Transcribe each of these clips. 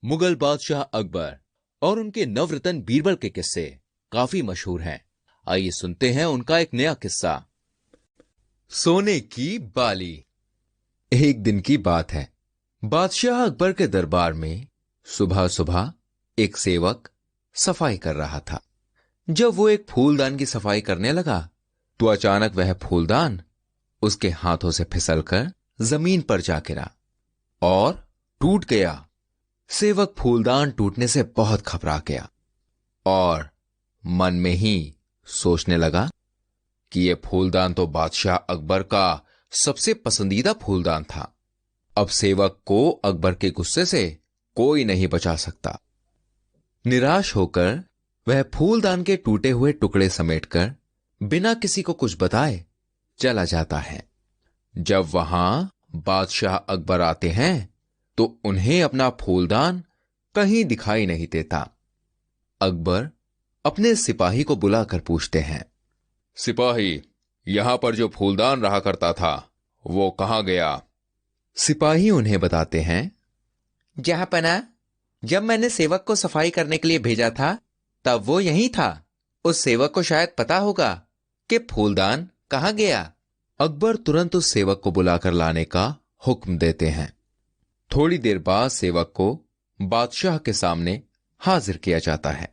मुगल बादशाह अकबर और उनके नवरत्न बीरबल के किस्से काफी मशहूर हैं। आइए सुनते हैं उनका एक नया किस्सा। सोने की बाली। एक दिन की बात है। बादशाह अकबर के दरबार में सुबह सुबह एक सेवक सफाई कर रहा था। जब वो एक फूलदान की सफाई करने लगा तो अचानक वह फूलदान उसके हाथों से फिसलकर जमीन पर जा गिरा और टूट गया। सेवक फूलदान टूटने से बहुत घबरा गया और मन में ही सोचने लगा कि यह फूलदान तो बादशाह अकबर का सबसे पसंदीदा फूलदान था। अब सेवक को अकबर के गुस्से से कोई नहीं बचा सकता। निराश होकर वह फूलदान के टूटे हुए टुकड़े समेटकर बिना किसी को कुछ बताए चला जाता है। जब वहां बादशाह अकबर आते हैं तो उन्हें अपना फूलदान कहीं दिखाई नहीं देता। अकबर अपने सिपाही को बुलाकर पूछते हैं, सिपाही, यहां पर जो फूलदान रहा करता था वो कहां गया? सिपाही उन्हें बताते हैं, जहांपना, जब मैंने सेवक को सफाई करने के लिए भेजा था तब वो यहीं था। उस सेवक को शायद पता होगा कि फूलदान कहां गया। अकबर तुरंत उस सेवक को बुलाकर लाने का हुक्म देते हैं। थोड़ी देर बाद सेवक को बादशाह के सामने हाजिर किया जाता है।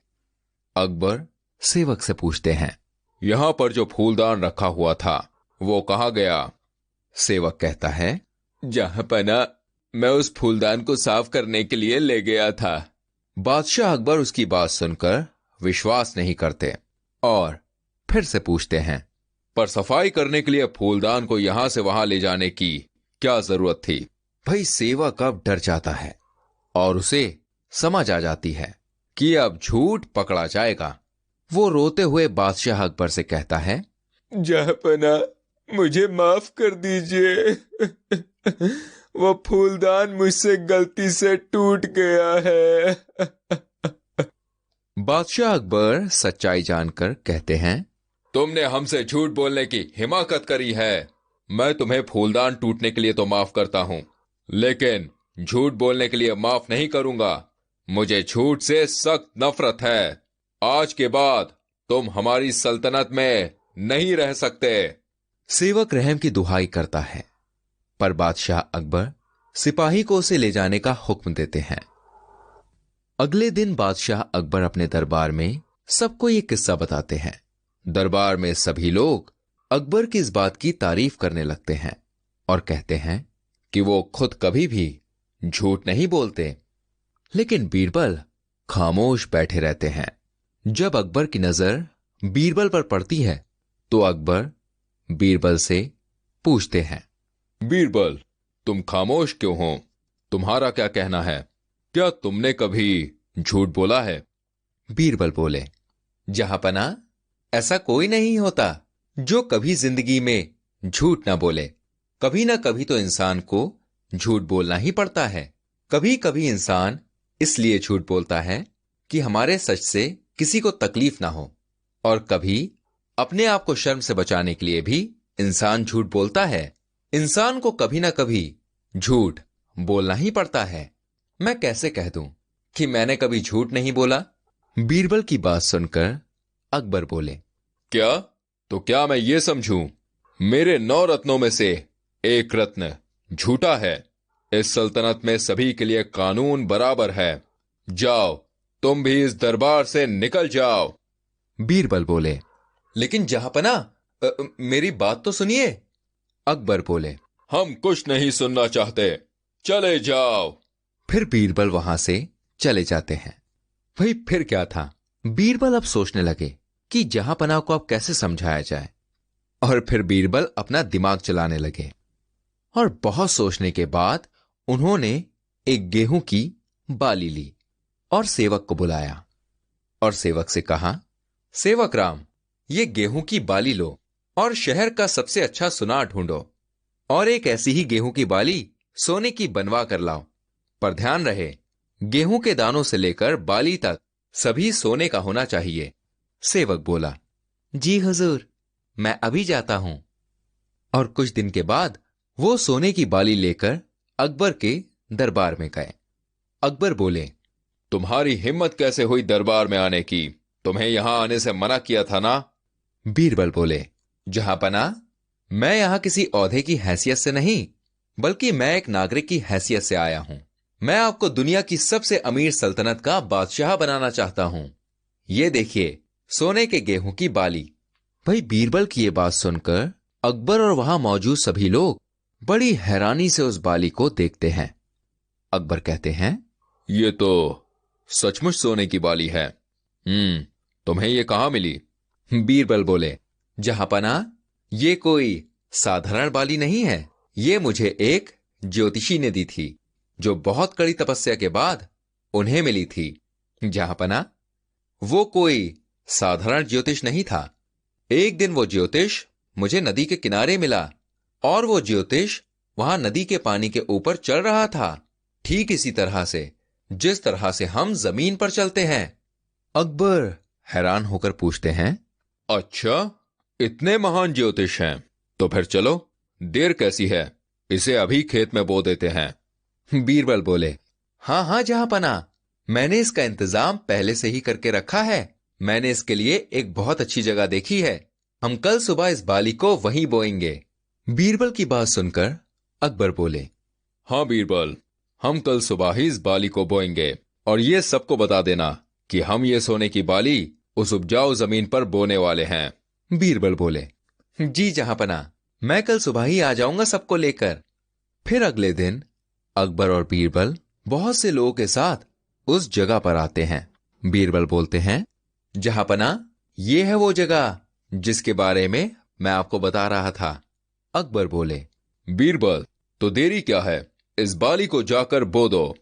अकबर सेवक से पूछते हैं, यहां पर जो फूलदान रखा हुआ था वो कहां गया? सेवक कहता है, जहांपना, मैं उस फूलदान को साफ करने के लिए ले गया था। बादशाह अकबर उसकी बात सुनकर विश्वास नहीं करते और फिर से पूछते हैं, पर सफाई करने के लिए फूलदान को यहां से वहां ले जाने की क्या जरूरत थी? भाई सेवक अब डर जाता है और उसे समझ आ जाती है कि अब झूठ पकड़ा जाएगा। वो रोते हुए बादशाह अकबर से कहता है, जहांपना, मुझे माफ कर दीजिए। वो फूलदान मुझसे गलती से टूट गया है। बादशाह अकबर सच्चाई जानकर कहते हैं, तुमने हमसे झूठ बोलने की हिमाकत करी है। मैं तुम्हें फूलदान टूटने के लिए तो माफ करता हूं, लेकिन झूठ बोलने के लिए माफ नहीं करूंगा। मुझे झूठ से सख्त नफरत है। आज के बाद तुम हमारी सल्तनत में नहीं रह सकते। सेवक रहम की दुहाई करता है, पर बादशाह अकबर सिपाही को उसे ले जाने का हुक्म देते हैं। अगले दिन बादशाह अकबर अपने दरबार में सबको ये किस्सा बताते हैं। दरबार में सभी लोग अकबर की इस बात की तारीफ करने लगते हैं और कहते हैं कि वो खुद कभी भी झूठ नहीं बोलते। लेकिन बीरबल खामोश बैठे रहते हैं। जब अकबर की नजर बीरबल पर पड़ती है तो अकबर बीरबल से पूछते हैं, बीरबल, तुम खामोश क्यों हो? तुम्हारा क्या कहना है? क्या तुमने कभी झूठ बोला है? बीरबल बोले, जहांपना, ऐसा कोई नहीं होता जो कभी जिंदगी में झूठ ना बोले। कभी ना कभी तो इंसान को झूठ बोलना ही पड़ता है। कभी कभी इंसान इसलिए झूठ बोलता है कि हमारे सच से किसी को तकलीफ ना हो, और कभी अपने आप को शर्म से बचाने के लिए भी इंसान झूठ बोलता है। इंसान को कभी ना कभी झूठ बोलना ही पड़ता है। मैं कैसे कह दूं कि मैंने कभी झूठ नहीं बोला? बीरबल की बात सुनकर अकबर बोले, क्या? तो क्या मैं ये समझूं मेरे 9 रत्नों में से एक रत्न झूठा है? इस सल्तनत में सभी के लिए कानून बराबर है। जाओ, तुम भी इस दरबार से निकल जाओ। बीरबल बोले, लेकिन जहांपना, मेरी बात तो सुनिए। अकबर बोले, हम कुछ नहीं सुनना चाहते, चले जाओ। फिर बीरबल वहां से चले जाते हैं। भाई फिर क्या था? बीरबल अब सोचने लगे कि जहांपना को अब कैसे समझाया जाए, और फिर बीरबल अपना दिमाग चलाने लगे और बहुत सोचने के बाद उन्होंने एक गेहूं की बाली ली और सेवक को बुलाया और सेवक से कहा, सेवक राम, ये गेहूं की बाली लो और शहर का सबसे अच्छा सुनार ढूंढो और एक ऐसी ही गेहूं की बाली सोने की बनवा कर लाओ। पर ध्यान रहे, गेहूं के दानों से लेकर बाली तक सभी सोने का होना चाहिए। सेवक बोला, जी हुजूर, मैं अभी जाता हूं। और कुछ दिन के बाद वो सोने की बाली लेकर अकबर के दरबार में गए। अकबर बोले, तुम्हारी हिम्मत कैसे हुई दरबार में आने की? तुम्हें यहां आने से मना किया था ना? बीरबल बोले, जहांपना, मैं यहां किसी ओहदे की हैसियत से नहीं, बल्कि मैं एक नागरिक की हैसियत से आया हूं। मैं आपको दुनिया की सबसे अमीर सल्तनत का बादशाह बनाना चाहता हूं। ये देखिए, सोने के गेहूं की बाली। भाई बीरबल की यह बात सुनकर अकबर और वहां मौजूद सभी लोग बड़ी हैरानी से उस बाली को देखते हैं। अकबर कहते हैं, ये तो सचमुच सोने की बाली है। तुम्हें ये कहां मिली? बीरबल बोले, जहांपना, ये कोई साधारण बाली नहीं है। ये मुझे एक ज्योतिषी ने दी थी, जो बहुत कड़ी तपस्या के बाद उन्हें मिली थी। जहांपना, वो कोई साधारण ज्योतिष नहीं था। एक दिन वो ज्योतिष मुझे नदी के किनारे मिला, और वो ज्योतिष वहां नदी के पानी के ऊपर चल रहा था, ठीक इसी तरह से जिस तरह से हम जमीन पर चलते हैं। अकबर हैरान होकर पूछते हैं, अच्छा, इतने महान ज्योतिष हैं? तो फिर चलो, देर कैसी है, इसे अभी खेत में बो देते हैं। बीरबल बोले, हां हां जहांपना, मैंने इसका इंतजाम पहले से ही करके रखा है। मैंने इसके लिए एक बहुत अच्छी जगह देखी है। हम कल सुबह इस बाली को वहीं बोएंगे। बीरबल की बात सुनकर अकबर बोले, हां बीरबल, हम कल सुबह ही इस बाली को बोएंगे, और ये सबको बता देना कि हम ये सोने की बाली उस उपजाऊ जमीन पर बोने वाले हैं। बीरबल बोले, जी जहांपना, मैं कल सुबह ही आ जाऊंगा सबको लेकर। फिर अगले दिन अकबर और बीरबल बहुत से लोगों के साथ उस जगह पर आते हैं। बीरबल बोलते हैं, जहांपना, ये है वो जगह जिसके बारे में मैं आपको बता रहा था। अकबर बोले, बीरबल, तो देरी क्या है, इस बाली को जाकर बो दो।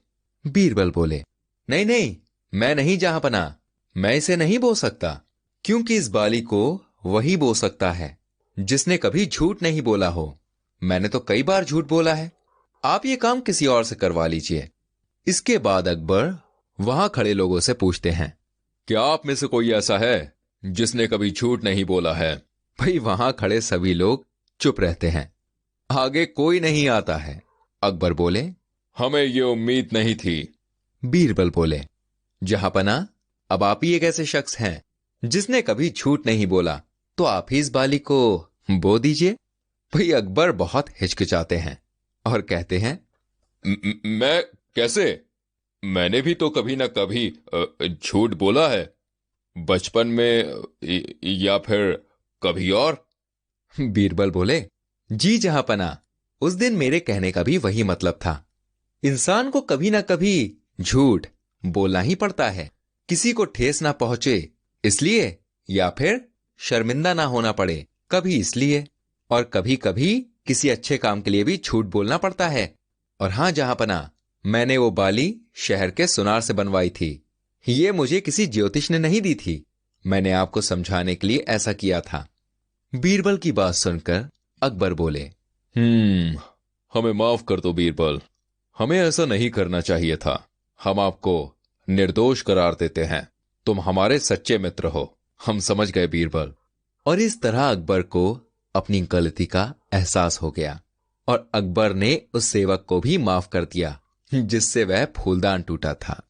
बीरबल बोले, नहीं नहीं, मैं नहीं जहांपना, मैं इसे नहीं बो सकता, क्योंकि इस बाली को वही बो सकता है जिसने कभी झूठ नहीं बोला हो। मैंने तो कई बार झूठ बोला है। आप ये काम किसी और से करवा लीजिए। इसके बाद अकबर वहां खड़े लोगों से पूछते हैं, क्या आप में से कोई ऐसा है जिसने कभी झूठ नहीं बोला है? भाई वहां खड़े सभी लोग चुप रहते हैं। आगे कोई नहीं आता है। अकबर बोले, हमें ये उम्मीद नहीं थी। बीरबल बोले, जहांपना, अब आप ही एक ऐसे शख्स हैं जिसने कभी झूठ नहीं बोला, तो आप ही इस बाली को बो दीजिए। भाई अकबर बहुत हिचकिचाते हैं और कहते हैं, मैं कैसे? मैंने भी तो कभी ना कभी झूठ बोला है, बचपन में या फिर कभी और। बीरबल बोले, जी जहांपना, उस दिन मेरे कहने का भी वही मतलब था। इंसान को कभी ना कभी झूठ बोलना ही पड़ता है, किसी को ठेस ना पहुंचे इसलिए, या फिर शर्मिंदा ना होना पड़े कभी इसलिए, और कभी कभी किसी अच्छे काम के लिए भी झूठ बोलना पड़ता है। और हां जहांपना, मैंने वो बाली शहर के सुनार से बनवाई थी। ये मुझे किसी ज्योतिष ने नहीं दी थी, मैंने आपको समझाने के लिए ऐसा किया था। बीरबल की बात सुनकर अकबर बोले, हमें माफ कर दो बीरबल, हमें ऐसा नहीं करना चाहिए था। हम आपको निर्दोष करार देते हैं, तुम हमारे सच्चे मित्र हो। हम समझ गए बीरबल। और इस तरह अकबर को अपनी गलती का एहसास हो गया, और अकबर ने उस सेवक को भी माफ कर दिया जिससे वह फूलदान टूटा था।